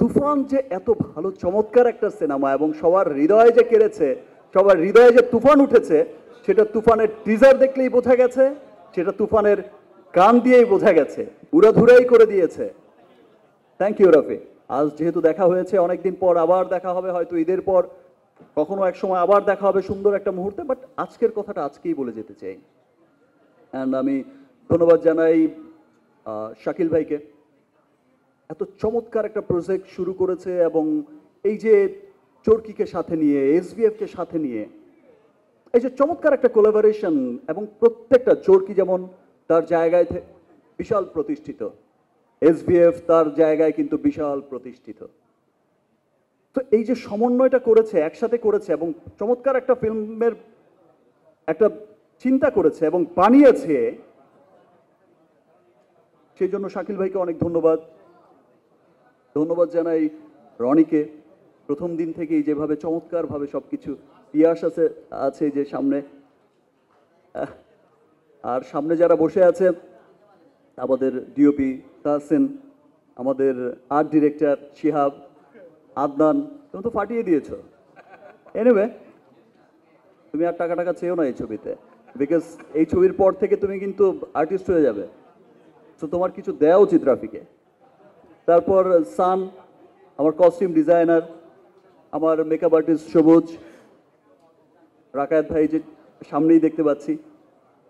তুফান যে এত ভালো চমৎকার একটা সিনেমা এবং সবার হৃদয়ে যে কেড়েছে, সবার হৃদয়ে যে তুফান উঠেছে, সেটা তুফানের টিজার দেখলেই বোঝা গেছে, সেটা তুফানের গান দিয়েই বোঝা গেছে, উড়াধুরাই করে দিয়েছে। Thank you Rafi. আজ যেহেতু দেখা হয়েছে, অনেকদিন পর আবার দেখা হবে, হয়তো ঈদের পর কখনো এক সময় আবার দেখা হবে সুন্দর একটা মুহূর্তে, বাট আজকের কথাটা আজকেই বলে যেতে চাই। অ্যান্ড আমি ধন্যবাদ জানাই শাকিল ভাইকে, এত চমৎকার একটা প্রজেক্ট শুরু করেছে এবং এই যে চরকিকে সাথে নিয়ে, এসবিএফকে সাথে নিয়ে এই যে চমৎকার একটা কোলাবোরেশন, এবং প্রত্যেকটা চরকি যেমন তার জায়গায় বিশাল প্রতিষ্ঠিত, এসবিএফ তার জায়গায় কিন্তু বিশাল প্রতিষ্ঠিত। তো এই যে সমন্বয়টা করেছে, একসাথে করেছে এবং চমৎকার একটা ফিল্মের একটা চিন্তা করেছে এবং বানিয়েছে, সেই জন্য শাকিল ভাইকে অনেক ধন্যবাদ। ধন্যবাদ জানাই রনিকে, প্রথম দিন থেকেই যেভাবে চমৎকারভাবে সব কিছু। পিয়াস আছে যে সামনে, আর সামনে যারা বসে আছে, আমাদের ডিওপি তাহসিন, আমাদের আর্ট ডিরেক্টর শিহাব, আদনান, তুমি তো ফাটিয়ে দিয়েছো। এনিওয়ে, তুমি আর টাকা টাকা চেয়েও না এই ছবিতে, বিকজ এই ছবির পর থেকে তুমি কিন্তু আর্টিস্ট হয়ে যাবে, তো তোমার কিছু দেওয়া উচিত রাফিকে। তারপর সান, আমার কস্টিউম ডিজাইনার, আমার মেকআপ আর্টিস্ট সবুজ, রাকায়েত ভাই যে সামনেই দেখতে পাচ্ছি,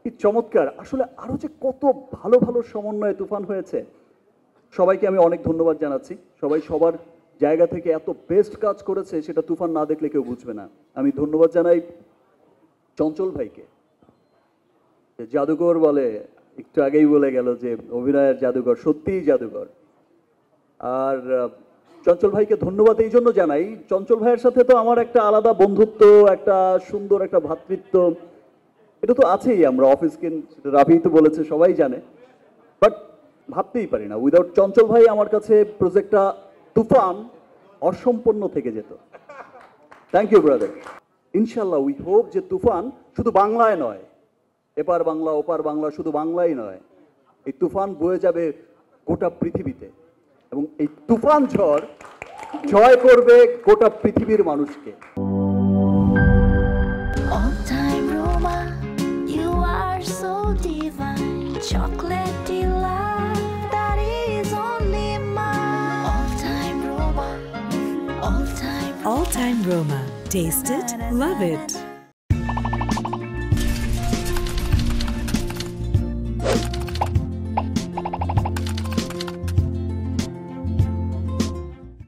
কি চমৎকার। আসলে আরও যে কত ভালো ভালো সমন্বয়ে তুফান হয়েছে, সবাইকে আমি অনেক ধন্যবাদ জানাচ্ছি। সবাই সবার জায়গা থেকে এত বেস্ট কাজ করেছে, সেটা তুফান না দেখলে কেউ বুঝবে না। আমি ধন্যবাদ জানাই চঞ্চল ভাইকে, জাদুকর বলে, একটু আগেই বলে গেল যে অভিনয়ের জাদুকর, সত্যিই জাদুকর। আর চঞ্চল ভাইকে ধন্যবাদ এই জন্য জানাই, চঞ্চল ভাইয়ের সাথে তো আমার একটা আলাদা বন্ধুত্ব, একটা সুন্দর একটা ভ্রাতৃত্ব, এটা তো আছেই। আমরা অফিসকে, রাফি তো বলেছে, সবাই জানে, বাট ভাবতেই পারি না উইদাউট চঞ্চল ভাই আমার কাছে প্রজেক্টটা তুফান অসম্পূর্ণ থেকে যেত। Thank you brother. ইনশাল্লাহ উই হোপ যে তুফান শুধু বাংলায় নয়, এপার বাংলা ওপার বাংলা, শুধু বাংলাই নয়, এই তুফান বয়ে যাবে গোটা পৃথিবীতে, এবং এই তুফান ঝড় জয় করবে গোটা পৃথিবীর মানুষকে। All Time Roma. Taste it, love it.